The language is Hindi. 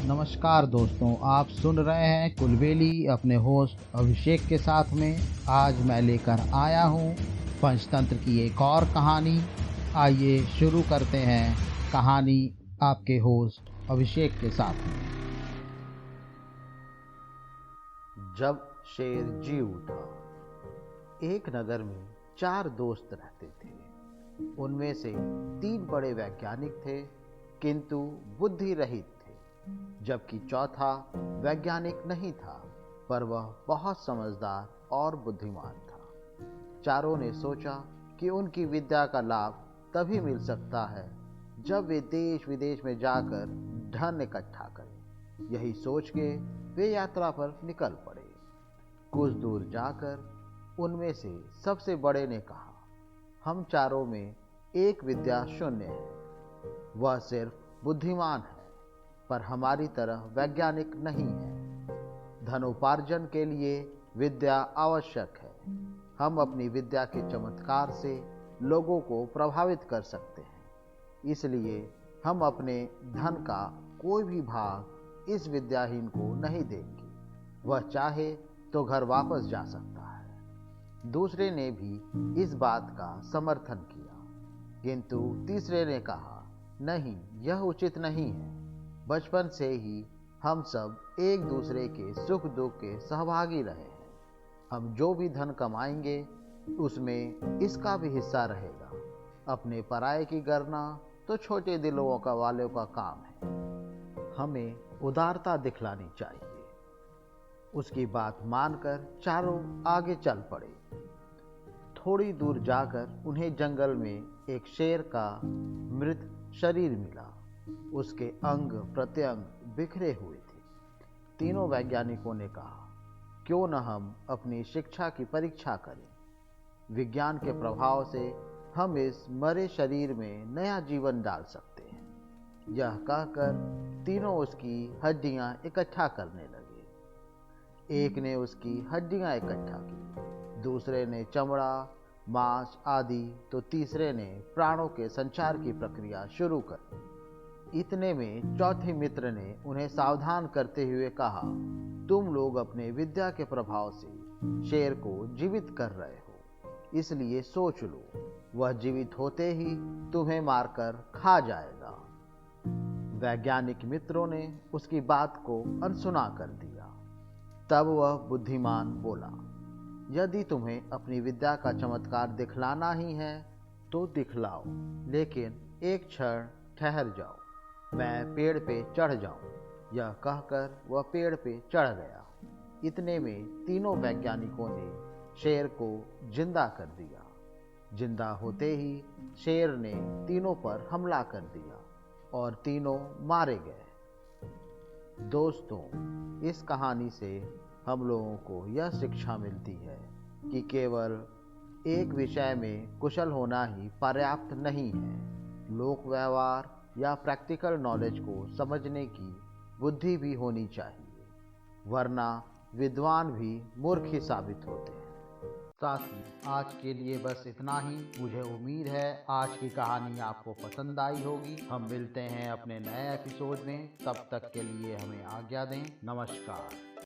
नमस्कार दोस्तों, आप सुन रहे हैं कुलबेली अपने होस्ट अभिषेक के साथ में। आज मैं लेकर आया हूँ पंचतंत्र की एक और कहानी। आइए शुरू करते हैं कहानी आपके होस्ट अभिषेक के साथ में। जब शेर जी उठा। एक नगर में 4 दोस्त रहते थे। उनमें से 3 बड़े वैज्ञानिक थे किंतु बुद्धि रहित थे, जबकि चौथा वैज्ञानिक नहीं था पर वह बहुत समझदार और बुद्धिमान था। चारों ने सोचा कि उनकी विद्या का लाभ तभी मिल सकता है जब वे देश विदेश में जाकर धन इकट्ठा करें। यही सोच के वे यात्रा पर निकल पड़े। कुछ दूर जाकर उनमें से सबसे बड़े ने कहा, हम चारों में एक विद्या शून्य है। वह सिर्फ बुद्धिमान है पर हमारी तरह वैज्ञानिक नहीं है। धनोपार्जन के लिए विद्या आवश्यक है। हम अपनी विद्या के चमत्कार से लोगों को प्रभावित कर सकते हैं। इसलिए हम अपने धन का कोई भी भाग इस विद्याहीन को नहीं देंगे। वह चाहे तो घर वापस जा सकता है। दूसरे ने भी इस बात का समर्थन किया, किंतु तीसरे ने कहा, नहीं, यह उचित नहीं है। बचपन से ही हम सब एक दूसरे के सुख दुख के सहभागी रहे हैं। हम जो भी धन कमाएंगे उसमें इसका भी हिस्सा रहेगा। अपने पराये की गणना तो छोटे दिलों का वालों का काम है। हमें उदारता दिखलानी चाहिए। उसकी बात मानकर चारों आगे चल पड़े। थोड़ी दूर जाकर उन्हें जंगल में एक शेर का मृत शरीर मिला। उसके अंग प्रत्यंग बिखरे हुए थे। तीनों वैज्ञानिकों ने कहा, क्यों न हम अपनी शिक्षा की परीक्षा करें। विज्ञान के प्रभाव से हम इस मरे शरीर में नया जीवन डाल सकते हैं। यह कहकर तीनों उसकी हड्डियां इकट्ठा करने लगे। एक ने उसकी हड्डियां इकट्ठा की, दूसरे ने चमड़ा, मांस आदि, तो तीसरे ने प्राणों के संचार की प्रक्रिया शुरू कर दी। इतने में चौथे मित्र ने उन्हें सावधान करते हुए कहा, तुम लोग अपने विद्या के प्रभाव से शेर को जीवित कर रहे हो, इसलिए सोच लो, वह जीवित होते ही तुम्हें मारकर खा जाएगा। वैज्ञानिक मित्रों ने उसकी बात को अनसुना कर दिया। तब वह बुद्धिमान बोला, यदि तुम्हें अपनी विद्या का चमत्कार दिखलाना ही है तो दिखलाओ, लेकिन एक क्षण ठहर जाओ, मैं पेड़ पे चढ़ जाऊं। यह कहकर वह पेड़ पे चढ़ गया। इतने में तीनों वैज्ञानिकों ने शेर को जिंदा कर दिया। जिंदा होते ही शेर ने तीनों पर हमला कर दिया और तीनों मारे गए। दोस्तों, इस कहानी से हम लोगों को यह शिक्षा मिलती है कि केवल एक विषय में कुशल होना ही पर्याप्त नहीं है। लोक व्यवहार या प्रैक्टिकल नॉलेज को समझने की बुद्धि भी होनी चाहिए, वरना विद्वान भी मूर्ख ही साबित होते हैं। साथी, आज के लिए बस इतना ही। मुझे उम्मीद है आज की कहानी आपको पसंद आई होगी। हम मिलते हैं अपने नए एपिसोड में। तब तक के लिए हमें आज्ञा दें। नमस्कार।